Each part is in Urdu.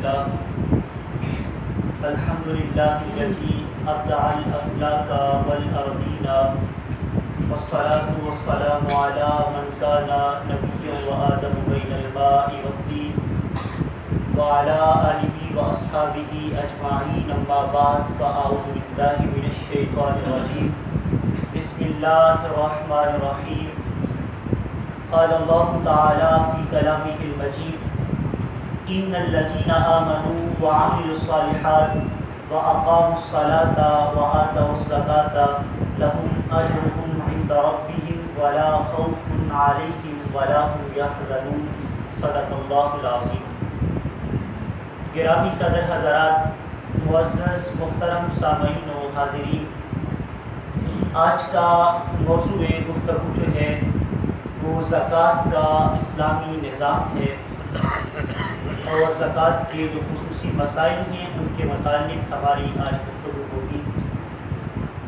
لله الحمد لله الذي أبدع الأفلاك والأرضين والصلاة والسلام على من كان نبيا وآدم بين الماء والطين وعلى آله وأصحابه أجمعين أما بعد فأعوذ بالله من الشيطان الرجيم بسم الله الرحمن الرحيم قال الله تعالى في كلامه المجيد إن الذين آمنوا وعملوا الصالحات وأقاموا الصلاة وآتوا الزكاة لهم أجرهم عند ربهم ولا خوف عليهم ولا هم يحزنون صدق الله العظيم. گرامی قدر حضرات، معزز محترم سامعین و حاضرین، آج کا موضوع گفتگو جو ہے وہ زکوٰۃ کا اسلامی نظام ہے اور زکوٰۃ کے جو خصوصی مسائل ہیں ان کے متعلق ہماری آج گفتگو ہوگی.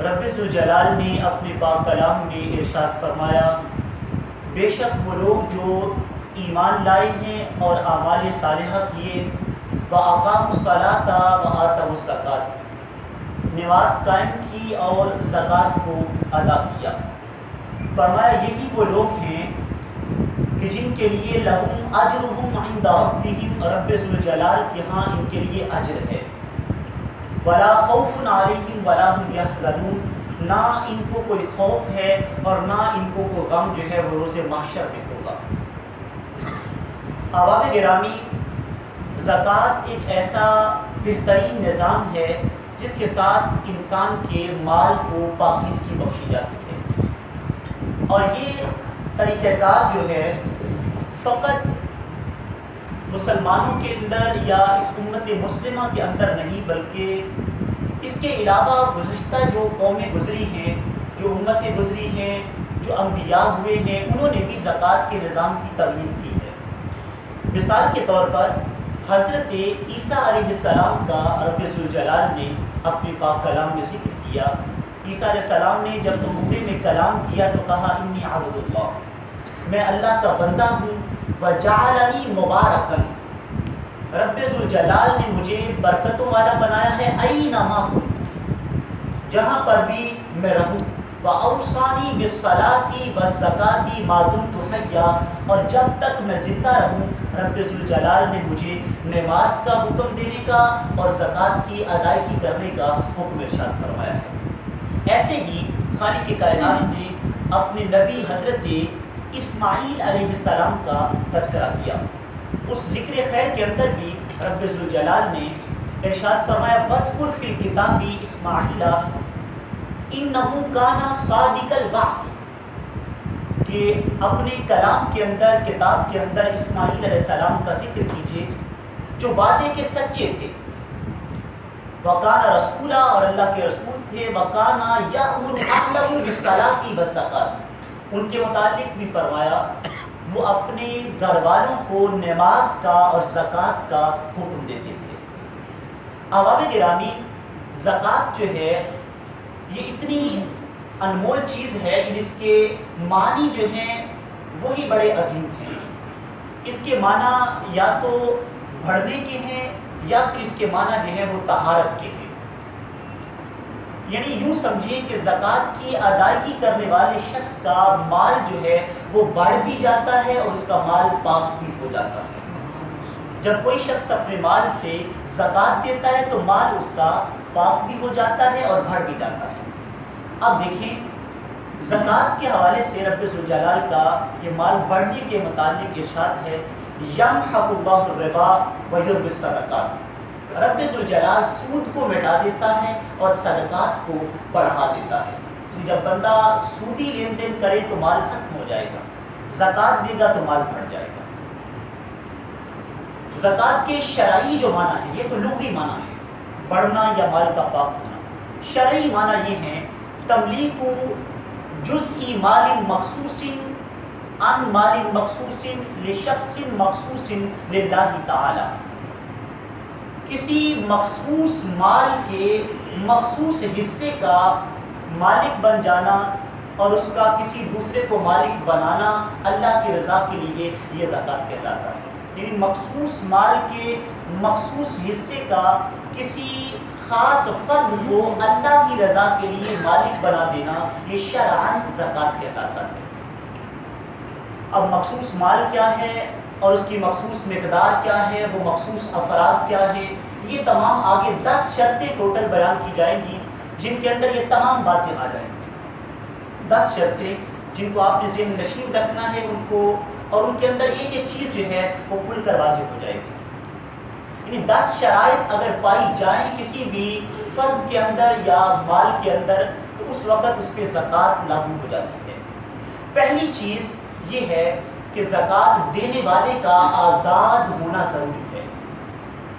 رب ذوالجلال نے اپنے پاک کلام میں ارشاد فرمایا، بے شک وہ لوگ جو ایمان لائے ہیں اور اعمال صالحہ کیے، وَأَقَامُوا الصَّلَاةَ وَآتَوُا الزَّكَاةَ، نماز قائم کی اور زکوٰۃ کو ادا کیا. فرمایا یہی وہ لوگ ہیں کہ جن کے لیے لہم اجرہم عند ربہم، رب ذوالجلال کے ہاں ان کے لیے اجر ہے. ولا خوف علیہم ولا هم یحزنون، نہ ان کو کوئی خوف ہے اور نہ ان کو کوئی غم جو ہے وہ روز محشر میں ہوگا. احباب گرامی، زکوٰۃ ایک ایسا بہترین نظام ہے جس کے ساتھ انسان کے مال کو پاکیزگی بخشی جاتی ہے، اور یہ طریقہ کار جو ہے فقط مسلمانوں کے اندر یا اس امت مسلمہ کے اندر نہیں، بلکہ اس کے علاوہ گزشتہ جو قومیں گزری ہیں، جو امتیں گزری ہیں، جو انبیاء ہوئے ہیں، انہوں نے بھی زکوٰۃ کے نظام کی ترویج کی ہے. مثال کے طور پر حضرت عیسیٰ علیہ السلام کا رب ذوالجلال نے اپنے پاک کلام میں ذکر کیا. عیسیٰ علیہ السلام نے جب مبدے میں کلام کیا تو کہا انی عبد اللہ، میں اللہ کا بندہ ہوں. وجعلنی مبارکا، رب ذوالجلال نے مجھے برکتوں والا بنایا ہے. اینما کنت، جہاں پر بھی میں رہوں. واوصانی بالصلاۃ والزکاۃ ما دمت حیا، اور جب تک میں زندہ رہوں رب ذوالجلال نے مجھے نماز کا حکم دینے کا اور زکوٰۃ کی ادائیگی کرنے کا حکم ارشاد فرمایا ہے. ایسے ہی خالق کائنات نے اپنے نبی حضرت اسماعیل علیہ السلام کا تذکرہ کیا. اس ذکر خیر کے اندر بھی رب ذوالجلال نے ارشاد فرمایا وَاذْكُرْ فِي الْكِتَابِ إِسْمَاعِيلَ إِنَّهُ كَانَ صَادِقَ الْوَعْدِ، کہ اپنے کلام کے اندر، کتاب کے اندر اسماعیل علیہ السلام کا ذکر کیجیے جو وعدے کے سچے تھے. وَكَانَ رَسُولًا، اور اللہ کے رسول تھے. وَكَانَ يَأْمُرُ أَهْلَهُ بِالصَّلَاةِ وَالزَّكَاةِ، ان کے متعلق بھی فرمایا وہ اپنے گھر والوں کو نماز کا اور زکوٰۃ کا حکم دیتے تھے. احباب گرامی، زکوٰۃ جو ہے یہ اتنی انمول چیز ہے کہ جس کے معنی جو ہیں وہی بڑے عظیم ہیں. اس کے معنی یا تو بڑھنے کے ہیں یا پھر اس کے معنی جو ہے وہ طہارت کے ہیں. یعنی یوں سمجھیے کہ زکوٰۃ کی ادائیگی کرنے والے شخص کا مال جو ہے وہ بڑھ بھی جاتا ہے اور اس کا مال پاک بھی ہو جاتا ہے. جب کوئی شخص اپنے مال سے زکوٰۃ دیتا ہے تو مال اس کا پاک بھی ہو جاتا ہے اور بڑھ بھی جاتا ہے. اب دیکھیں زکوٰۃ کے حوالے سے رب ذوالجلال کا یہ مال بڑھنے کے متعلق ارشاد ہے یمحق اللہ الربا ویربی الصدقات، رب ذوالجلال سود کو مٹا دیتا ہے اور صدقات کو بڑھا دیتا ہے. جب بندہ سودی لین دین کرے تو مال ختم ہو جائے گا، زکوٰۃ دے گا تو مال بڑھ جائے گا. زکوٰۃ کے شرعی جو معنی ہے، یہ تو لغوی معنی ہے بڑھنا یا مال کا پاک ہونا. شرعی معنی یہ ہے تملیک جزء مال مخصوص عن مال مخصوص لشخص مخصوص للہ تعالی، کسی مخصوص مال کے مخصوص حصے کا مالک بن جانا اور اس کا کسی دوسرے کو مالک بنانا اللہ کی رضا کے لیے یہ زکوٰۃ کہلاتا ہے. یعنی مخصوص مال کے مخصوص حصے کا کسی خاص فرد کو اللہ کی رضا کے لیے مالک بنا دینا، یہ شرعاً زکوٰۃ کہلاتا ہے۔ اب مخصوص مال کیا ہے اور اس کی مخصوص مقدار کیا ہے، وہ مخصوص افراد کیا ہے، یہ تمام آگے 10 شرطیں ٹوٹل بیان کی جائیں گی جن کے اندر یہ تمام باتیں آ جائیں گی۔ 10 شرطیں جن کو آپ نے ذہن نشین رکھنا ہے ان کو، اور ان کے اندر ایک ایک چیز جو ہے وہ کھل کر واضح ہو جائے گی۔ یعنی 10 شرائط اگر پائی جائیں کسی بھی فرد کے اندر یا مال کے اندر تو اس وقت اس پہ زکوٰۃ لاگو ہو جاتی ہے۔ پہلی چیز یہ ہے کہ زکوٰۃ دینے والے کا آزاد ہونا ضروری ہے۔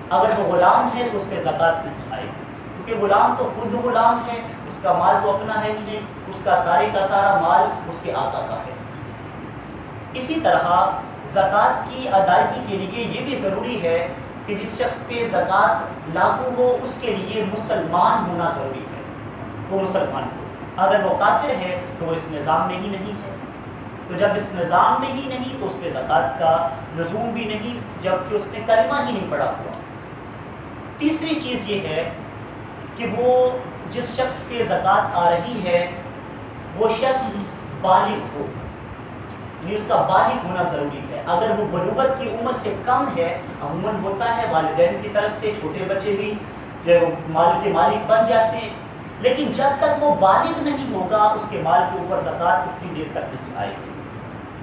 اگر وہ غلام ہے تو اس پہ زکوٰۃ نہیں آئے گی، کیونکہ غلام تو خود غلام ہے، اس کا مال تو اپنا ہے ہی نہیں، اس کا سارے کا سارا مال اس کے آقا کا ہے۔ اسی طرح زکوٰۃ کی ادائیگی کے لیے یہ بھی ضروری ہے کہ جس شخص پہ زکوٰۃ لاگو ہو اس کے لیے مسلمان ہونا ضروری ہے، وہ مسلمان ہو۔ اگر وہ کافر ہے تو وہ اس نظام میں ہی نہیں ہے، تو جب اس نظام میں ہی نہیں تو اس پہ زکوٰۃ کا لزوم بھی نہیں، جبکہ اس نے کلمہ ہی نہیں پڑھا ہوا۔ تیسری چیز یہ ہے کہ وہ جس شخص پہ زکوٰۃ آ رہی ہے وہ شخص بالغ ہو، یعنی اس کا بالغ ہونا ضروری ہے۔ اگر وہ بلوغت کی عمر سے کم ہے، عموماً ہوتا ہے والدین کی طرف سے چھوٹے بچے بھی جو مال کے مالک بن جاتے ہیں، لیکن جب تک وہ بالغ نہیں ہوگا اس کے مال کے اوپر زکوٰۃ اتنی دیر تک نہیں آئے گی،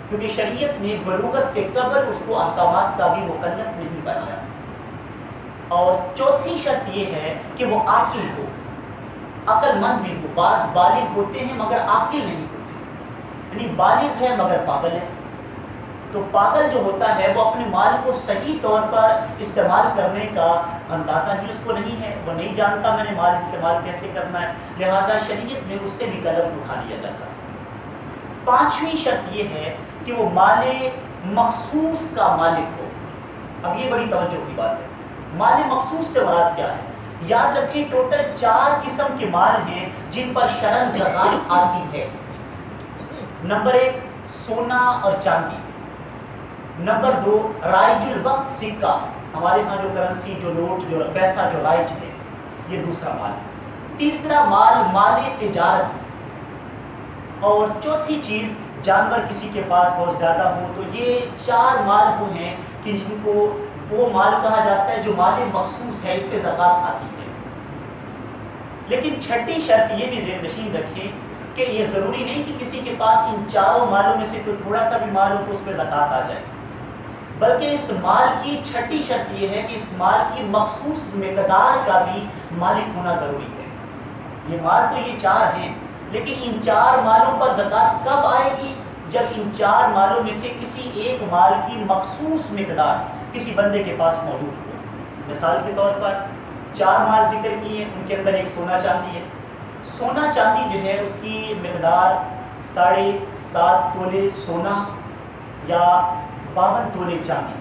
کیونکہ شریعت نے بلوغت سے قبل اس کو احکامات کا بھی مکلف نہیں بنایا۔ اور چوتھی شرط یہ ہے کہ وہ عاقل ہو، عقل مند بھی ہو۔ بعض بالغ ہوتے ہیں مگر عاقل نہیں ہوتے، یعنی بالغ ہے مگر پاگل ہے۔ تو پاگل جو ہوتا ہے وہ اپنے مال کو صحیح طور پر استعمال کرنے کا اندازہ ہی اس کو نہیں ہے، وہ نہیں جانتا میں نے مال استعمال کیسے کرنا ہے، لہذا شریعت میں اس سے بھی قلم اٹھا لیا جاتا ہے۔ پانچویں شرط یہ ہے کہ وہ مال مخصوص کا مالک ہو۔ اب یہ بڑی توجہ کی بات ہے، مال مخصوص سے مراد کیا ہے؟ یاد رکھیں ٹوٹل 4 قسم کے مال ہیں جن پر شرعاً زکوٰۃ آتی ہے۔ نمبر 1 سونا اور چاندی، نمبر 2 رائج الوقت سکہ، ہمارے ہاں جو کرنسی جو نوٹ جو پیسہ جو رائج ہے، یہ دوسرا مال ہے۔ تیسرا مال تجارت، اور چوتھی چیز جانور کسی کے پاس بہت زیادہ ہو، تو یہ 4 مال وہ ہیں کہ جن کو وہ مال کہا جاتا ہے جو مال مخصوص ہے، اس پہ زکوٰۃ آتی ہے۔ لیکن چھٹی شرط یہ بھی ذہن نشین رکھیں کہ یہ ضروری نہیں کہ کسی کے پاس ان 4 مالوں میں سے کوئی تھوڑا سا بھی مال ہو تو اس پہ زکوٰۃ آ جائے، بلکہ اس مال کی چھٹی شرط یہ ہے کہ اس مال کی مخصوص مقدار کا بھی مالک ہونا ضروری ہے۔ یہ مال تو یہ 4 ہیں، لیکن ان 4 مالوں پر زکوٰۃ کب آئے گی؟ جب ان 4 مالوں میں سے کسی ایک مال کی مخصوص مقدار کسی بندے کے پاس موجود ہو۔ مثال کے طور پر 4 مال ذکر کیے، ان کے اندر ایک سونا چاندی ہے۔ سونا چاندی جو ہے اس کی مقدار 7.5 تولے سونا یا 52 تولے چاندی۔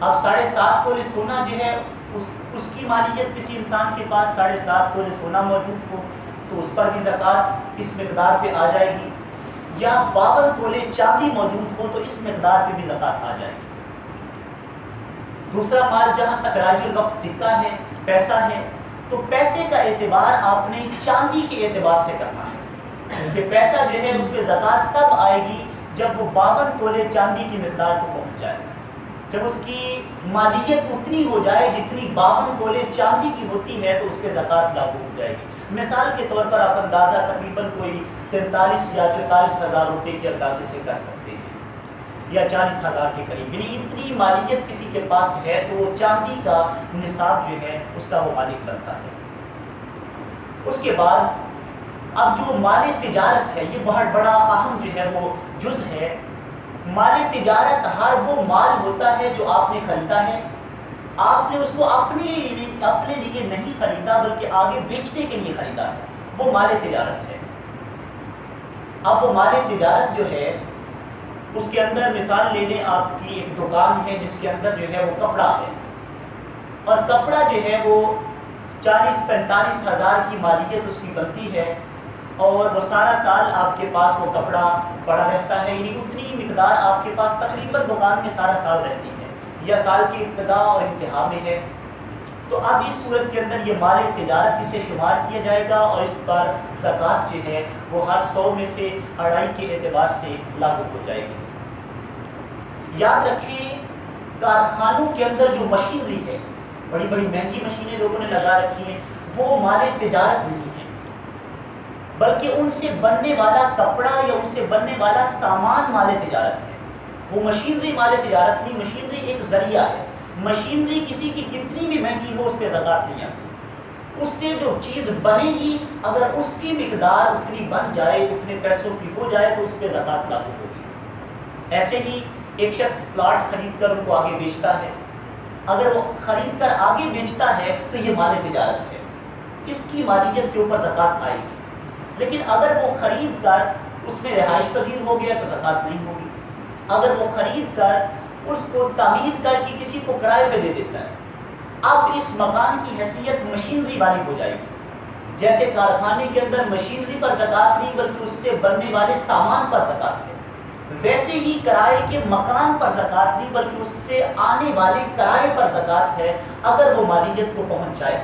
اب 7.5 تولے سونا جو ہے اس کی مالیت کسی انسان کے پاس 7.5 تولے سونا موجود ہو تو اس پر بھی زکوٰۃ اس مقدار پہ آ جائے گی، یا 52 تولے چاندی موجود ہو تو اس مقدار پہ بھی زکوٰۃ آ جائے گی۔ دوسرا مال جہاں تک رائج الوقت سکہ ہے، پیسہ ہے، تو پیسے کا اعتبار آپ نے چاندی کے اعتبار سے کرنا ہے کہ پیسہ جو ہے اس پہ زکوٰۃ تب آئے گی جب وہ 52 تولے چاندی کی مقدار کو پہنچ جائے، جب اس کی مالیت اتنی ہو جائے جتنی 52 تولے چاندی کی ہوتی ہے تو اس پہ زکوٰۃ لاگو ہو جائے گی۔ مثال کے طور پر آپ اندازہ تقریباً کوئی 43 یا 44 ہزار روپے کے اندازے سے کر سکتے ہیں، یا 40,000 کے قریب، یعنی اتنی مالیت کسی کے پاس ہے تو وہ چاندی کا نصاب جو ہے اس کا وہ مالک بنتا ہے۔ اس کے بعد اب جو مال تجارت ہے، یہ بہت بڑا اہم جو ہے وہ جز ہے۔ مال تجارت ہر وہ مال ہوتا ہے جو آپ نے خریدا ہے، آپ نے اس کو اپنے لیے نہیں خریدا بلکہ آگے بیچنے کے لیے خریدا ہے، وہ مال تجارت ہے۔ اب وہ مال تجارت جو ہے اس کے اندر مثال لے لیں، آپ کی ایک دکان ہے جس کے اندر جو ہے وہ کپڑا ہے، اور کپڑا جو ہے وہ 40-45 ہزار کی مالیت اس کی بنتی ہے، اور وہ سارا سال آپ کے پاس وہ کپڑا پڑا رہتا ہے، یعنی اتنی مقدار آپ کے پاس تقریباً دکان میں سارا سال رہتی ہے۔ یا سال کی ابتدا اور انتہا میں ہے، تو اب اس صورت کے اندر یہ مال تجارت اسے شمار کیا جائے گا اور اس پر زکوٰۃ جو ہے وہ ہر 100 میں سے 2.5 کے اعتبار سے لاگو ہو جائے گی۔ یاد رکھیں کارخانوں کے اندر جو مشینری ہے، بڑی بڑی مہنگی مشینیں لوگوں نے لگا رکھی ہیں، وہ مال تجارت نہیں ہے، بلکہ ان سے بننے والا کپڑا یا ان سے بننے والا سامان مال تجارت ہے۔ وہ مشینری مال تجارت نہیں، مشینری ایک ذریعہ ہے۔ مشینری کسی کی کتنی بھی مہنگی ہو اس پہ زکوٰۃ نہیں آتی۔ اس سے جو چیز بنے گی اگر اس کی مقدار اتنی بن جائے، اتنے پیسوں کی ہو جائے تو اس پہ زکوٰۃ لاگو ہوگی۔ ایسے ہی ایک شخص پلاٹ خرید کر ان کو آگے بیچتا ہے، اگر وہ خرید کر آگے بیچتا ہے تو یہ مال تجارت ہے، اس کی مالیت کے اوپر زکوٰۃ آئے گی۔ لیکن اگر وہ خرید کر اس میں رہائش پذیر ہو گیا تو زکوٰۃ نہیں ہوگی۔ اگر وہ خرید کر اس کو تعمیر کر کے کسی کو کرائے پہ دے دیتا ہے، اب اس مکان کی حیثیت مشینری والی ہو جائے گی۔ جیسے کارخانے کے اندر مشینری پر زکوٰۃ نہیں بلکہ اس سے بننے والے سامان پر زکوٰۃ ہے، ویسے ہی کرائے کے مکان پر زکوٰۃ نہیں بلکہ اس سے آنے والے کرائے پر زکوٰۃ ہے۔ اگر وہ مالیت کو پہنچ جائے،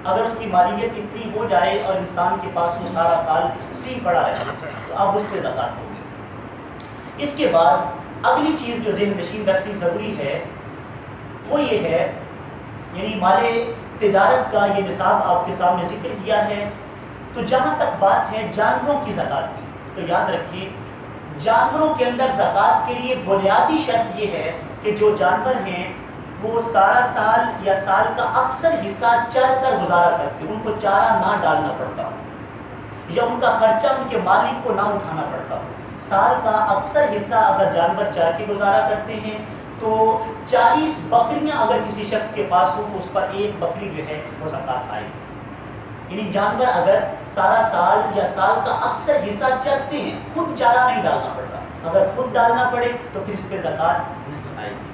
اگر اس کی مالیت اتنی ہو جائے اور انسان کے پاس وہ سارا سال فری پڑا رہے تو اب اس پہ زکوٰۃ ہوگی۔ اس کے بعد اگلی چیز جو ذہن نشین رکھنی ضروری ہے وہ یہ ہے، یعنی مال تجارت کا یہ نصاب آپ کے سامنے ذکر کیا ہے، تو جہاں تک بات ہے جانوروں کی زکوٰۃ کی، تو یاد رکھیے جانوروں کے اندر زکوٰۃ کے لیے بنیادی شرط یہ ہے کہ جو جانور ہیں وہ سارا سال یا سال کا اکثر حصہ چر کر گزارا کرتے، ان کو چارہ نہ ڈالنا پڑتا ہو یا ان کا خرچہ ان کے مالک کو نہ اٹھانا پڑتا ہو۔ سال کا اکثر حصہ اگر جانور چار کے گزارا کرتے ہیں تو 40 بکریاں اگر کسی شخص کے پاس ہو تو اس پر ایک بکری جو ہے وہ زکوٰۃ آئے گی۔ یعنی جانور اگر سارا سال یا سال کا اکثر حصہ چرتے ہیں، خود چارہ نہیں ڈالنا پڑتا، اگر خود ڈالنا پڑے تو پھر اس پہ زکوٰۃ نہیں آئے گی۔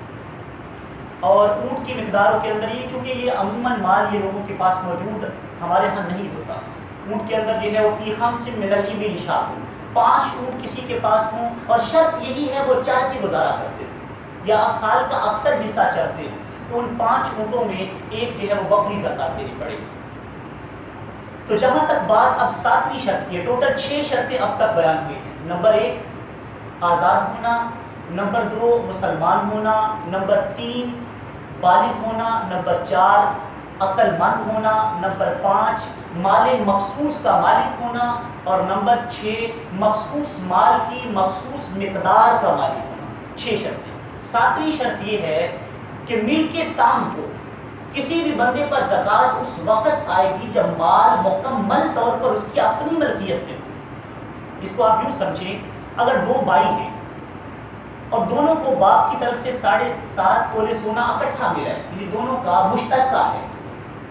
اور اونٹ کی مقداروں کے اندر یہ کیونکہ یہ عموماً مال یہ لوگوں کے پاس موجود ہمارے ہاں نہیں ہوتا، اونٹ کے اندر جو ہے وہ فی خمس من الابل شاۃ، 5 اونٹ کسی کے پاس ہوں اور شرط یہی ہے وہ چار کے گزارا کرتے ہیں یا سال کا اکثر حصہ چرتے ہیں تو ان 5 اونٹوں میں ایک جو ہے وہ بکری زکوٰۃ دینی پڑے گی۔ تو جہاں تک بات اب 7ویں شرط کی ہے، ٹوٹل 6 شرطیں اب تک بیان ہوئی ہیں۔ نمبر 1 آزاد ہونا، نمبر 2 مسلمان ہونا، نمبر 3 بالغ ہونا، نمبر 4 عقل مند ہونا، نمبر 5 مال مخصوص کا مالک ہونا اور نمبر 6 مخصوص مال کی مخصوص مقدار کا مالک ہونا۔ 6 شرطیں۔ 7ویں شرط یہ ہے کہ ملک تام کو کسی بھی بندے پر زکوٰۃ اس وقت آئے گی جب مال مکمل طور پر اس کی اپنی ملکیت میں ہو۔ اس کو آپ یوں سمجھیں، اگر 2 بھائی ہیں اور دونوں کو باپ کی طرف سے 7.5 تولے سونا اکٹھا ملا ہے، یعنی دونوں کا مشترکہ ہے،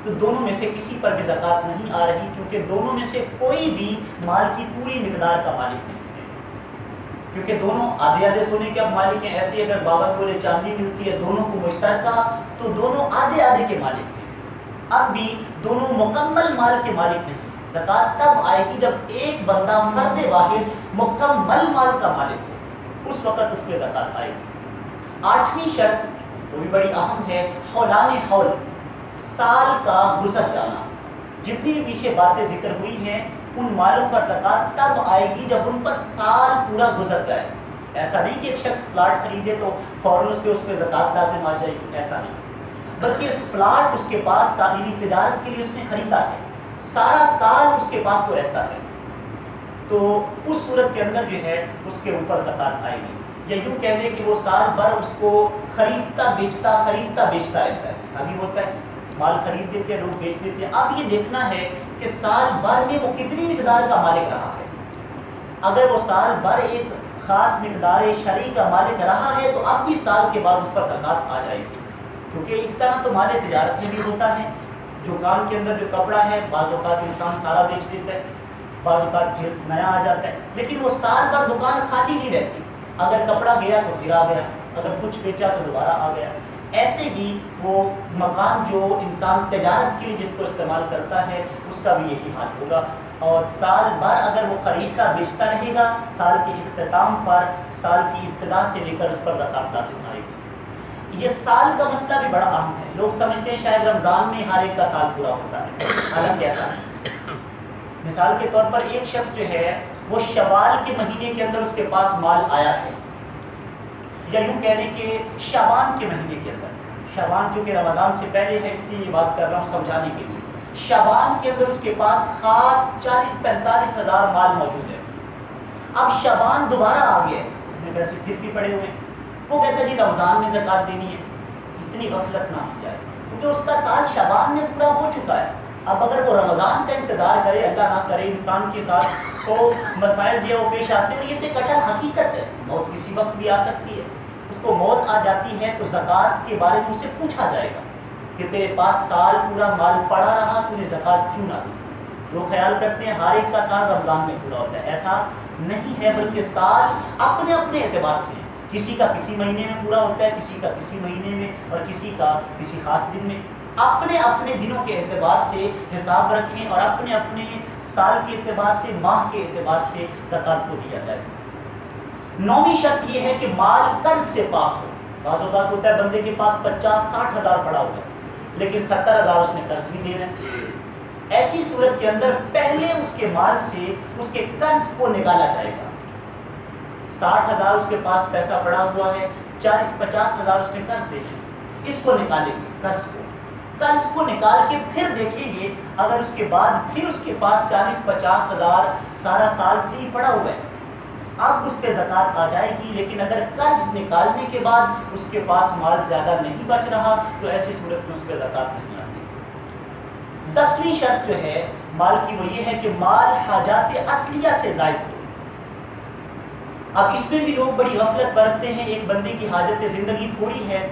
تو دونوں میں سے کسی پر بھی زکوٰۃ نہیں آ رہی کیونکہ دونوں میں سے کوئی بھی مال کی پوری مقدار کا مالک نہیں ہے، کیونکہ دونوں آدھے آدھے سونے کے اب مالک ہیں۔ ایسے اگر 52 تولے چاندی ملتی ہے دونوں کو مشترکہ تو دونوں آدھے آدھے کے مالک ہیں، اب بھی دونوں مکمل مال کے مالک نہیں۔ زکوٰۃ تب آئے گی جب ایک بندہ فرد واحد مکمل مال کا مالک ہو، اس وقت اس پہ زکوٰۃ آئے گی۔ 8ویں شرط وہ بھی بڑی اہم ہے، حولان حول، سال کا گزر جانا۔ جتنی بھی پیچھے باتیں ذکر ہوئی ہیں ان مالوں پر زکوٰۃ تب آئے گی جب ان پر سال پورا گزر جائے۔ ایسا نہیں کہ ایک شخص پلاٹ خریدے تو فوراً اس پہ زکوٰۃ لازم آ جائے گی، ایسا نہیں، بلکہ اس پلاٹ اس کے پاس سالانہ تجارت کے لیے اس نے خریدا ہے، سارا سال اس کے پاس وہ رہتا ہے، تو اس صورت کے اندر جو ہے اس کے اوپر زکوٰۃ آئے گی۔ یا یوں کہہ لیں کہ وہ سال بھر اس کو خریدتا بیچتا رہتا ہے، ایسا بھی ہوتا ہے، مال خرید دیتے ہیں لوگ بیچ دیتے ہیں۔ اب یہ دیکھنا ہے کہ سال بھر میں وہ کتنی مقدار کا مالک رہا ہے۔ اگر وہ سال بھر ایک خاص مقدار شرعی کا مالک رہا ہے تو اب بھی سال کے بعد اس پر زکوٰۃ آ جائے گی، کیونکہ اس طرح تو مال تجارت میں بھی ہوتا ہے۔ دکان کے اندر جو کپڑا ہے بعض اوقات انسان سارا بیچ دیتا ہے، بعض اوقات پھر نیا آ جاتا ہے، لیکن وہ سال بھر دکان خالی نہیں رہتی، اگر کپڑا گیا تو پھر آ گیا، اگر کچھ بیچا تو دوبارہ آ گیا۔ ایسے ہی وہ مکان جو انسان تجارت کے لیے جس کو استعمال کرتا ہے اس کا بھی یہی حال ہوگا، اور سال بھر اگر وہ خریدتا بیچتا رہے گا، سال کے اختتام پر سال کی ابتدا سے لے کر اس پر زکوٰۃ لازم آئے گی۔ یہ سال کا مسئلہ بھی بڑا اہم ہے. لوگ سمجھتے ہیں شاید رمضان میں ہر ایک کا سال پورا ہوتا ہے، حالانکہ ایسا نہیں. مثال کے طور پر ایک شخص جو ہے وہ شوال کے مہینے کے اندر اس کے پاس مال آیا ہے، یا یوں کہہ لیں کہ شعبان کے مہینے کے اندر. شعبان جو کہ رمضان سے پہلے ہے، اس لیے یہ بات کر رہا ہوں سمجھانے کے لیے. شعبان کے اندر اس کے پاس خاص 40-45 ہزار مال موجود ہے. اب شعبان دوبارہ آ گیا ہے، اس میں پیسے پھر بھی پڑے ہوئے ہیں. وہ کہتا ہے جی رمضان میں زکات دینی ہے. اتنی غفلت نہ کی جائے، کیونکہ اس کا سال شعبان میں پورا ہو چکا ہے. اب اگر وہ رمضان کا انتظار کرے، اللہ نہ کرے انسان کے ساتھ تو مسائل جو وہ پیش آتے ہیں. یہ تو ایک اچھا حقیقت ہے، موت کسی وقت بھی آ سکتی ہے. اس کو موت آ جاتی ہے تو زکات کے بارے میں اس سے پوچھا جائے گا کہ تیرے پاس سال پورا مال پڑا رہا، تو نے زکات کیوں نہ دی. لوگ خیال کرتے ہیں ہر ایک کا سال رمضان میں پورا ہوتا ہے، ایسا نہیں ہے، بلکہ سال اپنے اپنے اعتبار سے کسی کا کسی مہینے میں پورا ہوتا ہے، کسی کا کسی مہینے میں، اور کسی کا کسی خاص دن میں. اپنے اپنے دنوں کے اعتبار سے حساب رکھیں اور اپنے اپنے سال کے اعتبار سے، ماہ کے اعتبار سے زکات کو دیا جائے. 9ویں شرط یہ ہے کہ مال قرض سے پاک ہو. بعض اوقات ہوتا ہے بندے کے پاس 50-60 ہزار پڑا ہوا ہے، لیکن 70 ہزار اس نے قرض بھی دینا ہے. ایسی صورت کے اندر پہلے اس کے مال سے اس کے قرض کو نکالا جائے گا. 60 ہزار اس کے پاس پیسہ پڑا ہوا ہے، 40-50 ہزار اس نے قرض دے دیا، اس کو نکالیں گے. قرض کو نکال کے پھر دیکھیں گے، اگر اس کے بعد پھر اس کے پاس 40-50 ہزار سارا سال فری پڑا ہوا ہے، اب اس پہ زکات آ جائے گی. لیکن اگر قرض نکالنے کے بعد اس کے پاس مال زیادہ نہیں بچ رہا تو ایسی صورت میں اس پہ زکات نہیں آتی. 10ویں شرط جو ہے مال کی وہ یہ ہے کہ مال حاجات اصلیہ سے زائد ہو. اب اس میں بھی لوگ بڑی غفلت برتتے ہیں. ایک بندے کی حاجت زندگی تھوڑی ہے،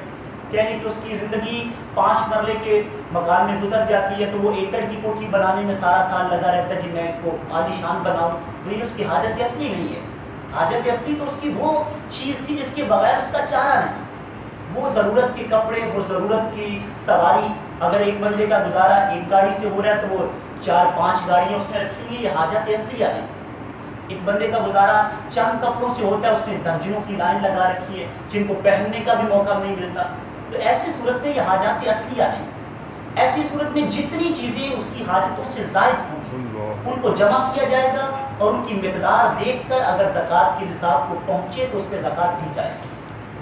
یعنی کہ اس کی زندگی 5 مرلے کے مکان میں گزر جاتی ہے، تو وہ ایکڑ کی کوٹھی بنانے میں سارا سال لگا رہتا ہے جی میں اس کو عالیشان بناؤں. تو یہ اس کی حاجت اصلی نہیں ہے. حاجت اصلی تو اس کی وہ چیز تھی جس کے بغیر اس کا چارہ نہیں. وہ ضرورت کے کپڑے، وہ ضرورت کی سواری. اگر ایک بندے کا گزارا ایک گاڑی سے ہو رہا ہے تو وہ 4-5 گاڑیاں اس نے رکھی ہوئی، یہ حاجت اصلیہ نہیں. ایک بندے کا گزارا چند کپڑوں سے ہوتا ہے، اس نے درجنوں کی لائن لگا رکھی ہے جن کو پہننے کا بھی موقع نہیں ملتا. تو ایسی صورت میں یہ حاجات اصلیہ نہیں. ایسی صورت میں جتنی چیزیں اس کی حاجتوں سے زائد ہوں ان کو جمع کیا جائے گا، اور ان کی مقدار دیکھ کر اگر زکات کے نصاب کو پہنچے تو اس پہ زکات دی جائے گی.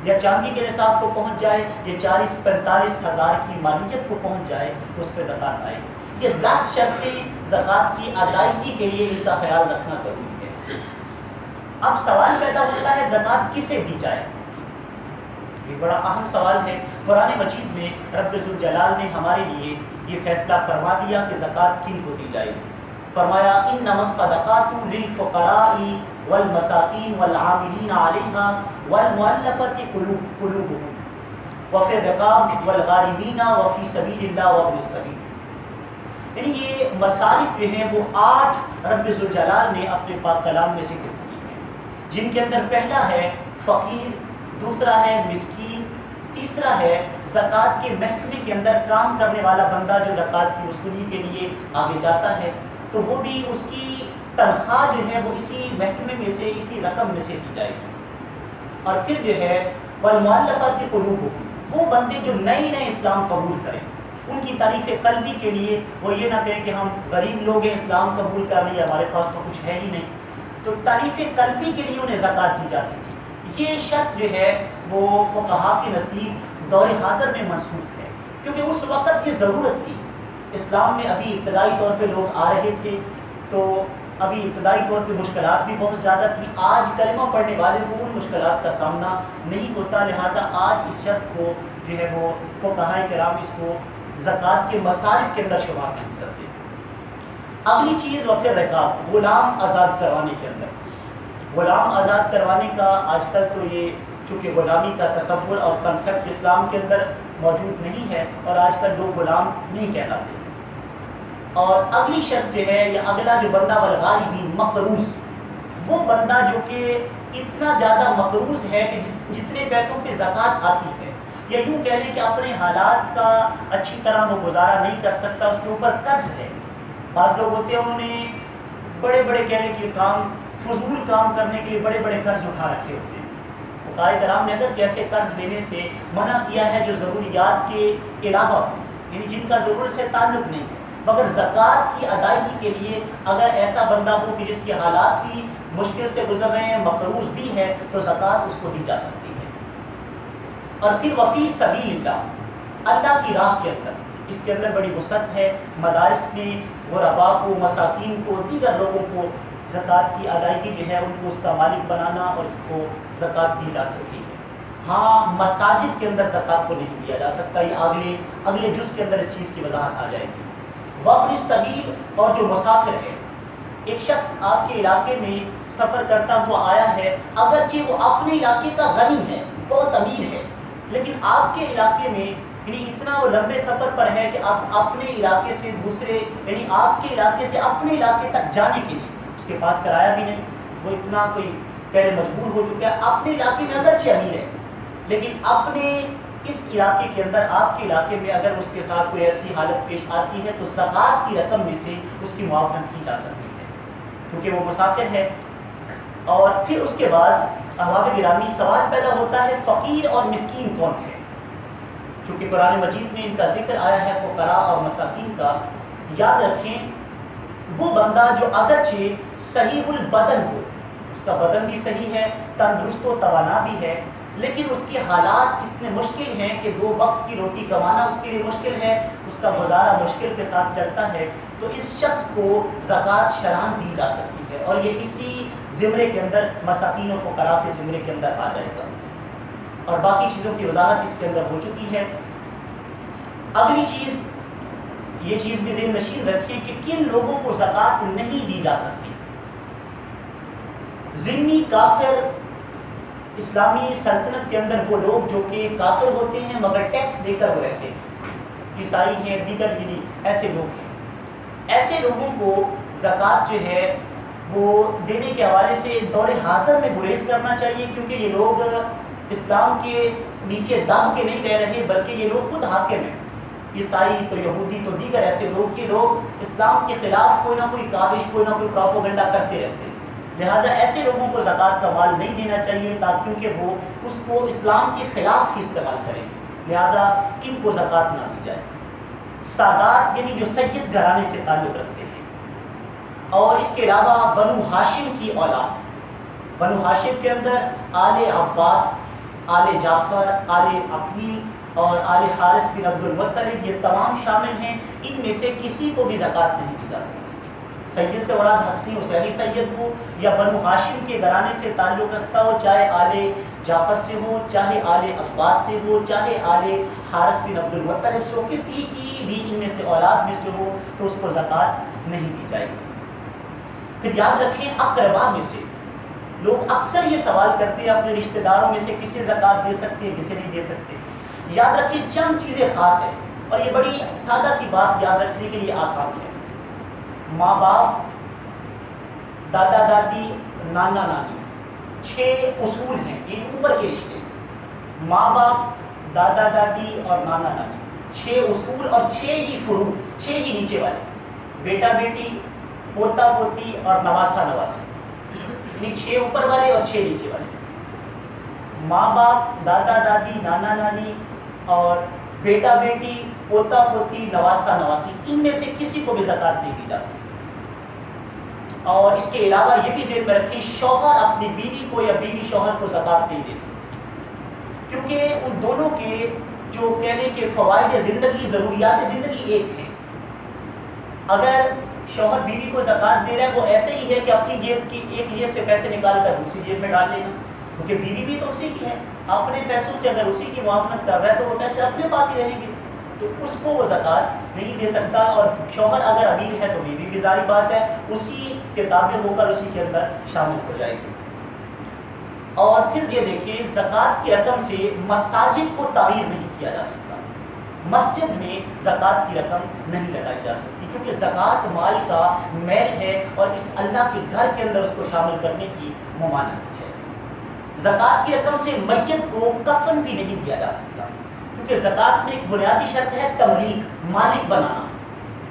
یا چاندی کے نصاب کو پہنچ جائے، یا 40-45 ہزار کی مالیت کو پہنچ جائے تو اس پہ زکات آئے گی. یہ 10 شرطیں زکات کی ادائیگی کے لیے ان کا خیال رکھنا ضروری ہے. اب سوال پیدا ہوتا ہے زکات کسے دی جائے؟ یہ بڑا اہم سوال ہے. قرآن مجید میں رب ذوالجلال نے ہمارے لیے یہ فیصلہ فرما دیا کہ زکات کن کو دی جائے. فرمایا انما الصدقات للفقراء والمساکین والعاملین علیہا والمؤلفۃ قلوبہم وفی الرقاب والغارمین وفی سبیل اللہ وابن السبیل. یعنی یہ مصارف جو ہیں وہ 8 رب ذوالجلال نے اپنے پاک کلام میں ذکر کی ہیں، جن کے اندر پہلا ہے فقیر، دوسرا ہے مسکین، تیسرا ہے زکات کے محکمے کے اندر کام کرنے والا بندہ جو زکات کی وصولی کے لیے آگے جاتا ہے تو وہ بھی اس کی تنخواہ جو ہے وہ اسی محکمے میں سے، اسی رقم میں سے دی جائے گی. اور پھر جو ہے والمؤلفۃ قلوبہم، وہ بندے جو نئے اسلام قبول کریں، ان کی تعریف قلبی کے لیے وہ یہ نہ کہیں کہ ہم غریب لوگ ہیں اسلام قبول کر رہے ہیں ہمارے پاس تو کچھ ہے ہی نہیں، تو تعریف قلبی کے لیے انہیں زکات دی جاتی تھی. یہ شرط جو ہے وہ فقہا کے نزدیک دور حاضر میں منسوخ ہے، کیونکہ اس وقت یہ ضرورت تھی. اسلام میں ابھی ابتدائی طور پہ لوگ آ رہے تھے، تو ابھی ابتدائی طور پہ مشکلات بھی بہت زیادہ تھی. آج کلمہ پڑھنے والے کو ان مشکلات کا سامنا نہیں ہوتا، لہٰذا آج اس شرط کو جو ہے وہ فقہاء کرام اس کو زکات کے مصارف کے اندر شمار نہیں کرتے. اگلی چیز وفی الرقاب، غلام آزاد کروانے کے اندر. غلام آزاد کروانے کا آج کل تو یہ چونکہ غلامی کا تصور اور کنسپٹ اسلام کے اندر موجود نہیں ہے اور آج کل لوگ غلام نہیں کہلاتے. اور اگلی شرط جو ہے یا اگلا جو بندہ والغارمین مقروض، وہ بندہ جو کہ اتنا زیادہ مقروض ہے کہ جتنے پیسوں پہ زکات آتی ہے، یا یوں کہہ لیں کہ اپنے حالات کا اچھی طرح وہ گزارا نہیں کر سکتا، اس کے اوپر قرض ہے. بعض لوگ ہوتے ہیں انہوں نے بڑے بڑے کہنے کے کام، فضول کام کرنے کے لیے بڑے بڑے قرض اٹھا رکھے ہوتے ہیں. فقہائے کرام نے اگر جیسے قرض لینے سے منع کیا ہے جو ضروریات کے علاوہ ہوں، یعنی جن کا ضرورت سے تعلق نہیں ہے، مگر زکوٰۃ کی ادائیگی کے لیے اگر ایسا بندہ ہو کہ جس کے حالات بھی مشکل سے گزر رہے ہیں، مقروض بھی ہے، تو زکوٰۃ اس کو دی جا سکتی ہے۔ اور پھر وفی سبیل اللہ، اللہ کی راہ کے اندر، اس کے اندر بڑی وسعت ہے، مدارس میں غرباء کو، مساکین کو، دیگر لوگوں کو زکوٰۃ کی ادائیگی جو ہے ان کو اس کا مالک بنانا اور اس کو زکوٰۃ دی جا سکتی ہے۔ ہاں، مساجد کے اندر زکوٰۃ کو نہیں دیا جا سکتا، یہ اگلے جز کے اندر اس چیز کی وضاحت آ جائے گی۔ وابن السبیل اور جو مسافر ہے، ایک شخص آپ کے علاقے میں سفر کرتا ہوا آیا ہے، اگرچہ وہ اپنے علاقے کا غنی ہے، بہت امیر ہے، لیکن آپ کے علاقے میں یعنی اتنا وہ لمبے سفر پر ہے کہ آپ اپنے علاقے سے دوسرے، یعنی آپ کے علاقے سے اپنے علاقے تک جانے کے لیے اس کے پاس کرایہ بھی نہیں، وہ اتنا کوئی پہلے مجبور ہو چکا ہے، اپنے علاقے میں اگرچہ امیر ہے، لیکن اپنے اس علاقے کے اندر، آپ کے علاقے میں اگر اس کے ساتھ کوئی ایسی حالت پیش آتی ہے تو زکوٰۃ کی رقم میں سے اس کی معاونت کی جا سکتی ہے، کیونکہ وہ مسافر ہے۔ اور پھر اس کے بعد احباب گرامی سوال پیدا ہوتا ہے فقیر اور مسکین کون ہے، کیونکہ قرآن مجید میں ان کا ذکر آیا ہے فقراء اور مساکین کا۔ یاد رکھیں، وہ بندہ جو اگرچہ صحیح البدن ہو، اس کا بدن بھی صحیح ہے، تندرست و توانا بھی ہے، لیکن اس کے حالات اتنے مشکل ہیں کہ 2 وقت کی روٹی کمانا اس کے لیے مشکل ہے، اس کا گزارا مشکل کے ساتھ چلتا ہے، تو اس شخص کو زکوٰۃ شرعاً دی جا سکتی ہے، اور یہ اسی زمرے کے اندر، مساکین و فقراء کے زمرے کے اندر آ جائے گا، اور باقی چیزوں کی وضاحت اس کے اندر ہو چکی ہے۔ اگلی چیز، یہ چیز بھی ذہن نشین رکھیں کہ کن لوگوں کو زکوٰۃ نہیں دی جا سکتی۔ ذمی کافر، اسلامی سلطنت کے اندر وہ لوگ جو کہ کافر ہوتے ہیں مگر ٹیکس دے کر وہ رہتے ہیں، عیسائی ہیں، دیگر یعنی ایسے لوگ ہیں، ایسے لوگوں کو زکوٰۃ جو ہے وہ دینے کے حوالے سے دور حاضر میں گریز کرنا چاہیے، کیونکہ یہ لوگ اسلام کے نیچے دم کے نہیں رہ رہے، بلکہ یہ لوگ خود حاکم ہیں، عیسائی تو یہودی تو دیگر ایسے لوگ کہ لوگ اسلام کے خلاف کوئی نہ کوئی کاوش، کوئی نہ کوئی پروپیگنڈا کرتے رہتے ہیں، لہٰذا ایسے لوگوں کو زکوٰۃ کا مال نہیں دینا چاہیے، تاکہ کیونکہ وہ اس کو اسلام کے خلاف ہی استعمال کریں، لہٰذا ان کو زکوٰۃ نہ دی جائے۔ سادات یعنی جو سید گھرانے سے تعلق رکھتے ہیں، اور اس کے علاوہ بنو ہاشم کی اولاد، بنو ہاشم کے اندر آل عباس، آل جعفر، آل عقیل اور آل حارث بن عبد المطلب، یہ تمام شامل ہیں، ان میں سے کسی کو بھی زکوٰۃ نہیں دی جا سکتی۔ سید سے اولاد حسنی حسینی سید ہو یا بنو ہاشم کے گھرانے سے تعلق رکھتا ہو، چاہے آل جعفر سے ہو، چاہے آل عباس سے ہو، چاہے آل حارث بن عبد المطلب سے ہو، کسی کی بھی ان میں سے اولاد میں سے ہو تو اس کو زکوٰۃ نہیں دی جائے گی۔ پھر یاد رکھیں، اقربا میں سے لوگ اکثر یہ سوال کرتے ہیں اپنے رشتہ داروں میں سے کسے زکوٰۃ دے سکتے ہیں، کسے نہیں دے سکتے۔ یاد رکھیں چند چیزیں خاص ہیں، اور یہ بڑی سادہ سی بات یاد رکھنے کے لیے آسان ہے۔ ماں باپ، دادا دادی، نانا نانی، 6 اصول ہیں، یہ اوپر کے رشتے، ماں باپ، دادا دادی اور نانا نانی، 6 اصول اور 6 ہی فروع، 6 ہی نیچے والے، بیٹا بیٹی، پوتا پوتی اور نواسا نواسی، یعنی 6 اوپر والے اور 6 نیچے والے، ماں باپ، دادا دادی، نانا نانی اور بیٹا بیٹی، پوتا پوتی، نواسا نواسی، ان میں سے کسی کو بھی زکوٰۃ نہیں دی جا سکتی۔ اور اس کے علاوہ یہ بھی ذہن میں رکھیں، شوہر اپنی بیوی کو یا بیوی شوہر کو زکوٰۃ نہیں دے سکتی، کیونکہ ان دونوں کے جو کہنے کے فوائد زندگی، ضروریات زندگی ایک ہیں۔ اگر شوہر بیوی کو زکوٰۃ دے رہا ہے وہ ایسے ہی ہے کہ اپنی جیب کی ایک جیب سے پیسے نکال کر دوسری جیب میں ڈال لے گا، کیونکہ بیوی بھی تو اسی کی ہے، اپنے پیسوں سے اگر اسی کی معاونت کر رہا ہے تو وہ پیسے اپنے پاس ہی رہیں گے، تو اس کو وہ زکوٰۃ نہیں دے سکتا۔ اور شوہر اگر امیر ہے تو بیوی بھی ظاہر بات ہے اسی کے تابع ہو کر اسی کے اندر شامل ہو جائے گی۔ اور پھر یہ دیکھیں، زکوٰۃ کی رقم سے مساجد کو تعمیر نہیں کیا جا سکتا، مسجد میں زکوٰۃ کی رقم نہیں لگائی جا سکتی، کیونکہ زکوٰۃ مال کا میل ہے اور اس اللہ کے گھر کے اندر اس کو شامل کرنے کی ممانعت ہے۔ زکوٰۃ کی رقم سے میت کو کفن بھی نہیں دیا جا سکتا، کیونکہ زکوٰۃ میں ایک بنیادی شرط ہے تملیک، مالک بنانا،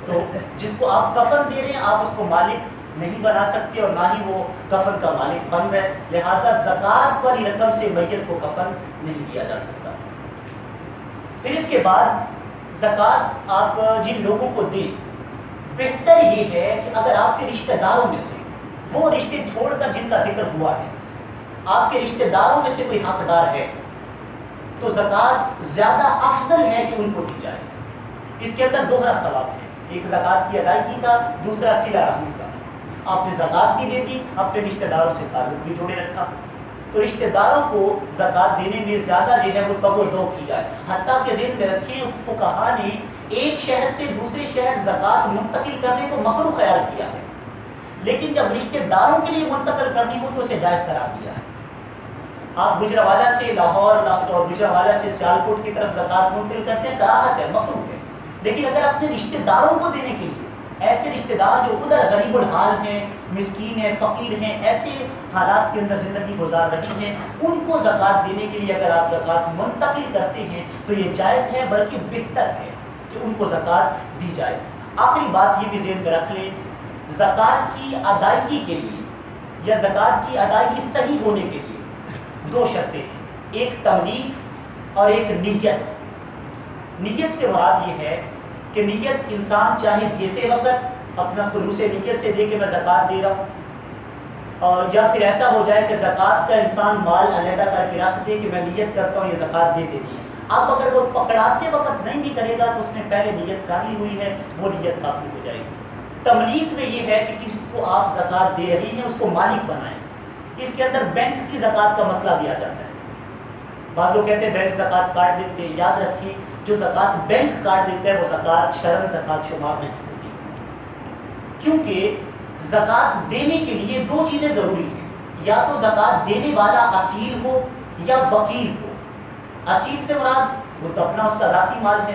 تو جس کو آپ کفن دے رہے ہیں آپ اس کو مالک نہیں بنا سکتے اور نہ ہی وہ کفن کا مالک بن رہے، لہذا زکوٰۃ والی رقم سے میت کو کفن نہیں دیا جا سکتا۔ پھر اس کے بعد زکوٰۃ آپ جن لوگوں کو دیں، بہتر یہ ہے کہ اگر آپ کے رشتہ داروں میں سے وہ رشتے چھوڑ کر جن کا ذکر ہوا ہے، آپ کے رشتہ داروں میں سے کوئی حقدار ہے تو زکوٰۃ زیادہ افضل ہے کہ ان کو دی جائے۔ اس کے اندر دوہرا ثواب ہے، ایک زکوٰۃ کی ادائیگی کا، دوسرا صلہ رحمی کا۔ آپ نے زکوٰۃ بھی دے دی، اپنے رشتہ داروں سے تعلق بھی جوڑے رکھا، تو رشتہ داروں کو زکوٰۃ دینے میں زیادہ جو ہے وہ توجہ کی جائے۔ حتیٰ کہ ذہن میں رکھیں فقہا نے ایک شہر سے دوسرے شہر زکوٰۃ منتقل کرنے کو مکروہ قرار کیا ہے، لیکن جب رشتہ داروں کے لیے منتقل کرنی ہو تو اسے جائز قرار دیا ہے۔ آپ گجرانوالہ سے لاہور اور گجرانوالہ سے سیالکوٹ کی طرف زکوٰۃ منتقل کرتے ہیں، کراہت ہے، مکروہ ہے، لیکن اگر اپنے رشتہ داروں کو دینے کے لیے، ایسے رشتہ دار جو ادھر غریب الحال ہیں، مسکین ہیں، فقیر ہیں، ایسے حالات کے اندر زندگی گزار رہی ہیں، ان کو زکوٰۃ دینے کے لیے اگر آپ زکوٰۃ منتقل کرتے ہیں تو یہ جائز ہے، بلکہ بہتر ہے کہ ان کو زکوٰۃ دی جائے۔ آخری بات یہ بھی ذہن میں رکھ لیں، زکوٰۃ کی ادائیگی کے لیے یا زکوٰۃ کی ادائیگی صحیح ہونے کے لیے دو شرطیں ہیں، ایک تملیک اور ایک نیت۔ نیت سے مراد یہ ہے کہ نیت انسان چاہے دیتے وقت اپنا خلوص نیت سے دے کے میں زکوٰۃ دے رہا ہوں، اور یا پھر ایسا ہو جائے کہ زکوٰۃ کا انسان مال علیحدہ کر کے رکھ دے کہ میں نیت کرتا ہوں یہ زکوٰۃ دے دینی ہے۔ اب اگر وہ پکڑاتے وقت نہیں بھی کرے گا تو اس نے پہلے نیت کر لی ہوئی ہے، وہ نیت کافی ہو جائے گی۔ تملیک میں یہ ہے کہ کس کو آپ زکوٰۃ دے رہی ہیں اس کو مالک بنائیں۔ اس کے اندر بینک کی زکوٰۃ کا مسئلہ بھی آ جاتا ہے۔ بعض لوگ کہتے ہیں بینک زکوٰۃ کاٹ دیتے ہیں، یاد رکھیے جو زکوٰۃ بینک کاٹ دیتا ہے وہ زکوٰۃ شرعاً زکوٰۃ شمار نہیں ہوتی، کیونکہ زکوٰۃ دینے کے لیے دو چیزیں ضروری ہیں، یا تو زکوٰۃ دینے والا اصیل ہو یا وکیل ہو۔ اصیل سے مراد وہ تو اپنا اس کا ذاتی مال ہے،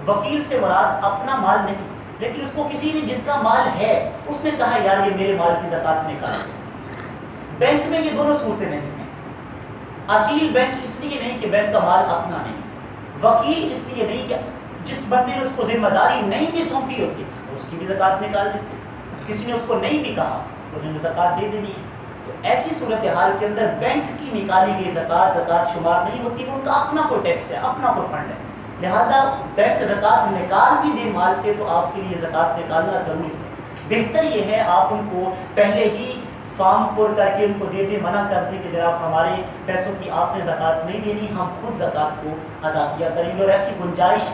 وکیل سے مراد اپنا مال نہیں، لیکن اس کو کسی نے جس کا مال ہے اس نے کہا یار یہ میرے مال کی زکوٰۃ نکال۔ بینک میں یہ دونوں صورتیں نہیں ہیں۔ اصیل بینک اس لیے نہیں کہ بینک کا مال اپنا نہیں، وکیل اس لیے نہیں کہ جس بندے نے اس کو ذمہ داری نہیں بھی سونپی ہوتی اس کی بھی زکوٰۃ نکال دیتے، کسی نے اس کو نہیں بھی کہا تو انہوں نے زکوٰۃ دے دینی ہے۔ تو ایسی صورتحال کے اندر بینک کی نکالی گئی زکوٰۃ شمار نہیں ہوتی، ان کا اپنا کوئی ٹیکس ہے، اپنا کوئی فنڈ ہے، لہذا بینک زکوٰۃ نکال بھی دے مال سے تو آپ کے لیے زکوٰۃ نکالنا ضروری ہے۔ بہتر یہ ہے آپ ان کو پہلے ہی فارم پر کر کے ان کو دے دیں، منع کر دیں کہ جناب ہمارے پیسوں کی آپ نے زکوٰۃ نہیں دینی، ہم خود زکوٰۃ کو ادا کیا کریں گے، اور ایسی گنجائش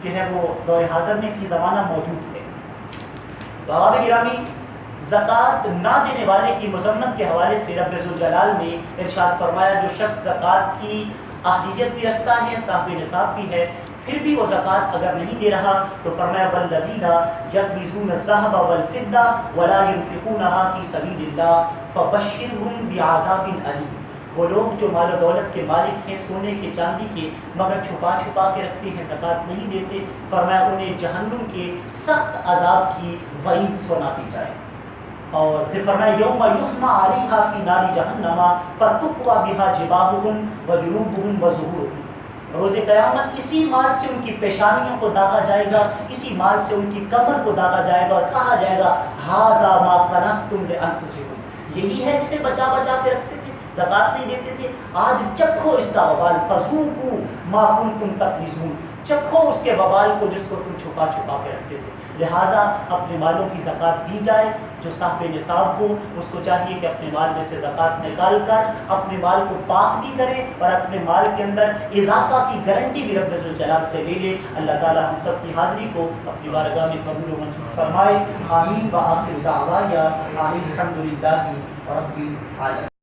جو ہے وہ دور حاضر میں فی زمانہ موجود ہے۔ تو احباب گرامی، زکوٰۃ نہ دینے والے کی مذمت کے حوالے سے رب ذوالجلال نے ارشاد فرمایا جو شخص زکوٰۃ کی اہلیت بھی رکھتا ہے، صاحب نصاب بھی ہے، پھر بھی وہ زکوٰۃ اگر نہیں دے رہا تو فرمایا والذین یکنزون الذھب والفضہ ولا ينفقونها فی سبیل اللہ فبشرهم بعذاب علیم۔ وہ لوگ جو مال و دولت کے مالک ہیں، سونے کے چاندی کے، مگر چھپا چھپا کے رکھتے ہیں، زکوٰۃ نہیں دیتے، فرمایا انہیں جہنم کے سخت عذاب کی وعید سناتی جائے۔ اور پھر فرمایا یوم یحمى علیہا فی نار جہنم فتقوی بها جباہہم وجنوبہم وظہورہم۔ روز قیامت اسی مال سے ان کی پیشانیوں کو داغا جائے گا، اسی مال سے ان کی کمر کو داغا جائے گا، اور کہا جائے گا ھذا ما کنزتم لانفسکم، یہی ہے جسے بچا بچا کے رکھتے تھے، زکوٰۃ نہیں دیتے تھے، آج چکھو اس کا وبال، فذوقوا ما کنتم تکنزون، چکھو اس کے وبال کو جس کو تم چھپا چھپا کے رکھتے تھے۔ لہٰذا اپنے مالوں کی زکوٰۃ دی جائے، جو صاحب نصاب ہو اس کو چاہیے کہ اپنے مال میں سے زکوٰۃ نکال کر اپنے مال کو پاک بھی کرے اور اپنے مال کے اندر اضافہ کی گارنٹی بھی رب ذوالجلال سے لے لے۔ اللہ تعالی ہم سب کی حاضری کو اپنی بارگاہ میں قبول و منظور فرمائے، آمین۔ وآخر دعوانا آمین الحمدللہ رب العالمین۔